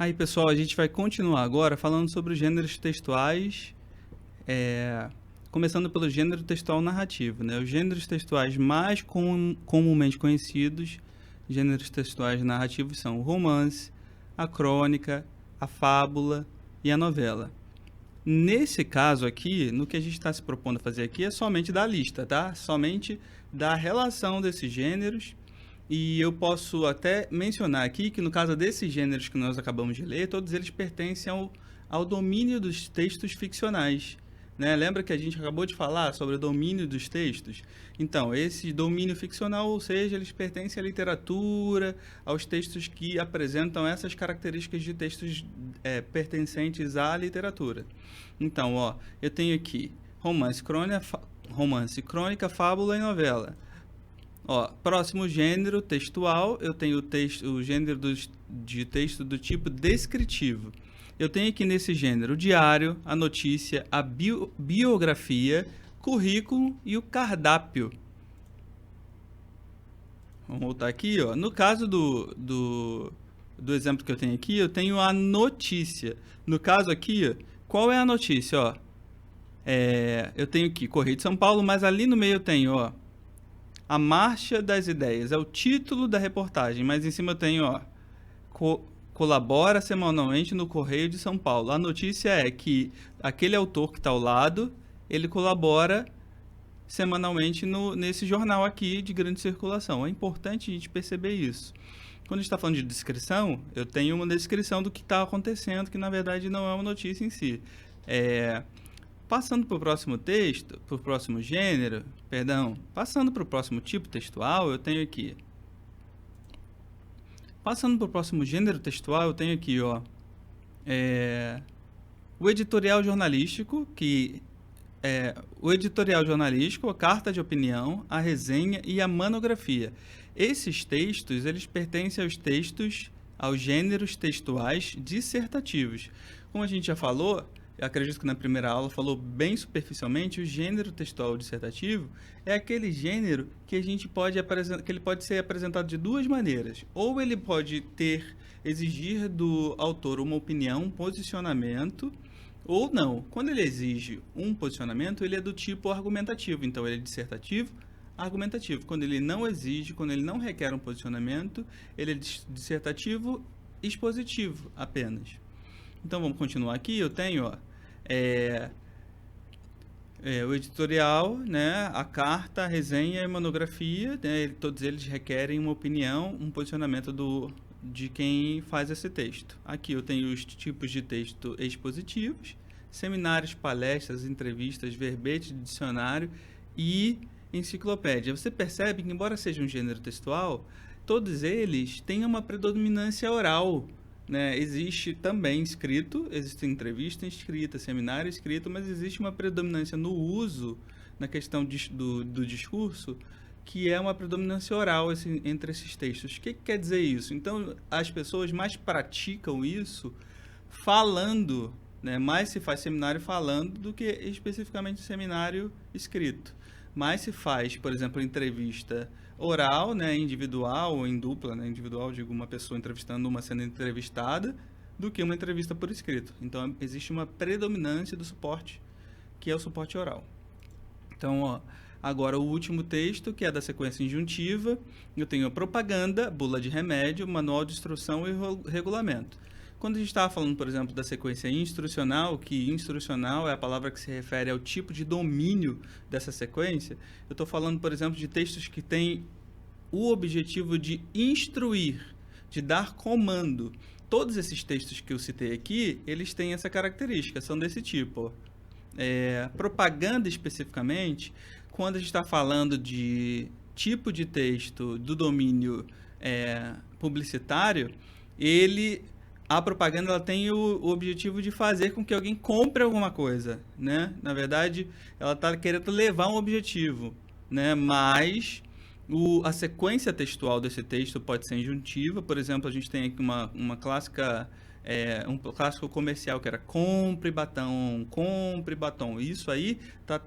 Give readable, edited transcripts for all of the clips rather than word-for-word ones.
Aí, pessoal, a gente vai continuar agora falando sobre os gêneros textuais, começando pelo gênero textual narrativo, né? Os gêneros textuais mais comumente conhecidos, gêneros textuais narrativos são o romance, a crônica, a fábula e a novela. Nesse caso aqui, no que a gente está se propondo a fazer aqui é somente da lista, tá? Somente da relação desses gêneros. E eu posso até mencionar aqui que no caso desses gêneros que nós acabamos de ler, todos eles pertencem ao domínio dos textos ficcionais, né? Lembra que a gente acabou de falar sobre o domínio dos textos? Então, esse domínio ficcional, ou seja, eles pertencem à literatura, aos textos que apresentam essas características de textos pertencentes à literatura. Então, ó, eu tenho aqui romance, crônica, fábula e novela. Ó, próximo gênero textual, eu tenho o gênero de texto do tipo descritivo. Eu tenho aqui nesse gênero o diário, a notícia, a biografia, currículo e o cardápio. Vamos voltar aqui, ó. No caso do exemplo que eu tenho aqui, eu tenho a notícia. No caso aqui, ó, qual é a notícia? Ó? Eu tenho aqui Correio de São Paulo, mas ali no meio eu tenho, ó, a Marcha das Ideias. É o título da reportagem, mas em cima eu tenho, ó, colabora semanalmente no Correio de São Paulo. A notícia é que aquele autor que está ao lado, ele colabora semanalmente nesse jornal aqui de grande circulação. É importante a gente perceber isso. Quando a gente está falando de descrição, eu tenho uma descrição do que está acontecendo, que na verdade não é uma notícia em si. Passando para o próximo texto, para o próximo gênero, passando para o próximo tipo textual, eu tenho aqui. Passando para o próximo gênero textual, eu tenho aqui, ó, o editorial jornalístico, a carta de opinião, a resenha e a monografia. Esses textos, eles pertencem aos gêneros textuais dissertativos. Como a gente já falou, eu acredito que na primeira aula falou bem superficialmente, o gênero textual dissertativo é aquele gênero que a gente pode que ele pode ser apresentado de duas maneiras. Ou ele pode exigir do autor uma opinião, um posicionamento, ou não. Quando ele exige um posicionamento, ele é do tipo argumentativo. Então, ele é dissertativo, argumentativo. Quando ele não exige, quando ele não requer um posicionamento, ele é dissertativo, expositivo apenas. Então, vamos continuar aqui. Eu tenho, ó, o editorial, né, a carta, a resenha e a monografia, né, todos eles requerem uma opinião, um posicionamento de quem faz esse texto. Aqui eu tenho os tipos de texto expositivos, seminários, palestras, entrevistas, verbete, dicionário e enciclopédia. Você percebe que, embora seja um gênero textual, todos eles têm uma predominância oral, né? Existe também escrito, existe entrevista escrita, seminário escrito, mas existe uma predominância no uso, na questão do discurso, que é uma predominância oral entre esses textos. O que quer dizer isso? Então, as pessoas mais praticam isso falando, né? Mais se faz seminário falando do que especificamente seminário escrito. Mais se faz, por exemplo, entrevista oral, né, individual ou em dupla, né, individual, digo, uma pessoa entrevistando uma sendo entrevistada, do que uma entrevista por escrito. Então, existe uma predominância do suporte, que é o suporte oral. Então, ó, agora o último texto, que é da sequência injuntiva, eu tenho a propaganda, bula de remédio, manual de instrução e regulamento. Quando a gente estava falando, por exemplo, da sequência instrucional, que instrucional é a palavra que se refere ao tipo de domínio dessa sequência, eu estou falando, por exemplo, de textos que têm o objetivo de instruir, de dar comando. Todos esses textos que eu citei aqui, eles têm essa característica, são desse tipo. Propaganda, especificamente, quando a gente está falando de tipo de texto do domínio publicitário, a propaganda ela tem o objetivo de fazer com que alguém compre alguma coisa, né? Na verdade, ela está querendo levar um objetivo, né? Mas a sequência textual desse texto pode ser injuntiva. Por exemplo, a gente tem aqui uma clássica, um clássico comercial que era compre batom. Isso aí está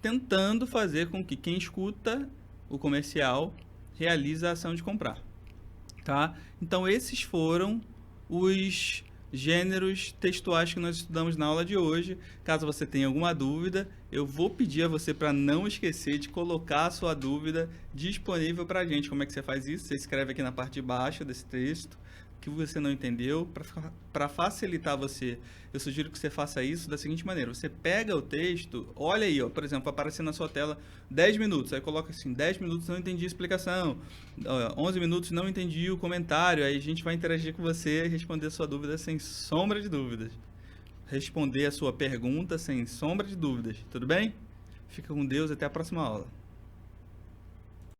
tentando fazer com que quem escuta o comercial realize a ação de comprar, tá? Então, esses foram os gêneros textuais que nós estudamos na aula de hoje. Caso você tenha alguma dúvida, eu vou pedir a você para não esquecer de colocar a sua dúvida disponível para a gente. Como é que você faz isso? Você escreve aqui na parte de baixo desse texto o que você não entendeu. Para facilitar você, eu sugiro que você faça isso da seguinte maneira. Você pega o texto, olha aí, ó, por exemplo, aparecendo na sua tela 10 minutos. Aí coloca assim, 10 minutos não entendi a explicação, 11 minutos não entendi o comentário. Aí a gente vai interagir com você e responder a sua dúvida sem sombra de dúvidas. Responder a sua pergunta sem sombra de dúvidas. Tudo bem? Fica com Deus, até a próxima aula.